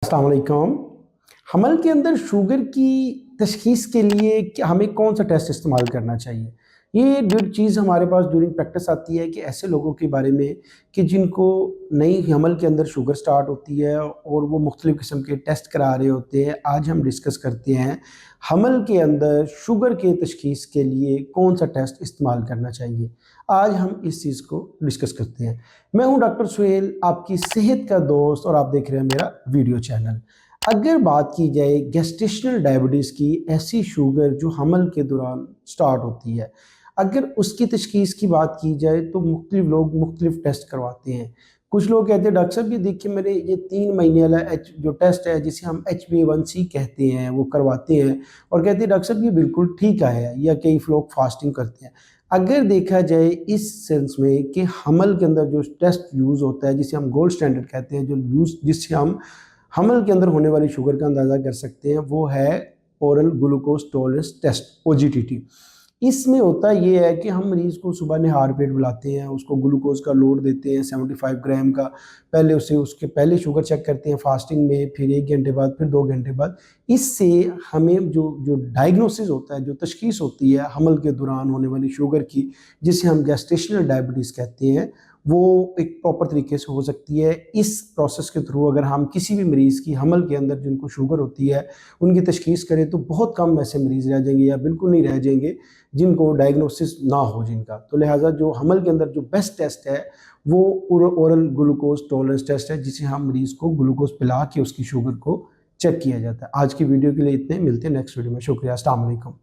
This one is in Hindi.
अस्सलाम वालेकुम। हमल के अंदर शुगर की तशख़ीस के लिए हमें कौन सा टेस्ट इस्तेमाल करना चाहिए? ये जो चीज़ हमारे पास ड्यूरिंग प्रैक्टिस आती है कि ऐसे लोगों के बारे में कि जिनको नई हमल के अंदर शुगर स्टार्ट होती है और वो मुख्तलिफ़ किस्म के टेस्ट करा रहे होते हैं। आज हम डिस्कस करते हैं हमल के अंदर शुगर के तशख़ीस के लिए कौन सा टेस्ट इस्तेमाल करना चाहिए। आज हम इस चीज़ को डिस्कस करते हैं। मैं हूं डॉक्टर सुहेल, आपकी सेहत का दोस्त, और आप देख रहे हैं मेरा वीडियो चैनल। अगर बात की जाए गेस्टेशनल डायबिटीज़ की, ऐसी शुगर जो हमल के दौरान स्टार्ट होती है, अगर उसकी तशख़ीस की बात की जाए तो मुख्तलिफ लोग मुख्तलिफ टेस्ट करवाते हैं। कुछ लोग कहते हैं डॉक्टर साहब ये देखिए मेरे ये 3 महीने वाला जो टेस्ट है जिसे हम HbA1c कहते हैं वो करवाते हैं और कहते हैं डॉक्टर साहब ये बिल्कुल ठीक आया है, या कई लोग फास्टिंग करते हैं। अगर देखा जाए इस सेंस में कि हमल के अंदर जो टेस्ट यूज़ होता है जिसे हम गोल्ड स्टैंडर्ड कहते हैं, जो यूज़ जिससे हम हमल के अंदर होने वाली शुगर का अंदाज़ा कर सकते हैं, वो है oral glucose tolerance test, OGTT। इसमें होता ये है कि हम मरीज़ को सुबह निहार पेट बुलाते हैं, उसको ग्लूकोज़ का लोड देते हैं 75 ग्राम का। पहले उसके पहले शुगर चेक करते हैं फास्टिंग में, फिर 1 घंटे बाद, फिर 2 घंटे बाद। इससे हमें जो जो डायग्नोसिस होता है, जो तशख़ीस होती है हमल के दौरान होने वाली शुगर की, जिसे हम गेस्टेशनल डायबिटीज़ कहते हैं, वो एक प्रॉपर तरीके से हो सकती है। इस प्रोसेस के थ्रू अगर हम किसी भी मरीज़ की हमल के अंदर जिनको शुगर होती है, उनकी तशख़ीस करें तो बहुत कम ऐसे मरीज़ रह जाएँगे या बिल्कुल नहीं रह जाएँगे जिनको डायग्नोसिस ना हो जिनका। तो लिहाज़ा जो हमल के अंदर जो बेस्ट टेस्ट है वो ओरल ग्लूकोज टॉलरेंस टेस्ट है, जिसे हम मरीज़ को ग्लूकोज़ पिला के उसकी शुगर को चेक किया जाता है। आज की वीडियो के लिए इतने, मिलते हैं नेक्स्ट वीडियो में। शुक्रिया। अस्सलाम वालेकुम।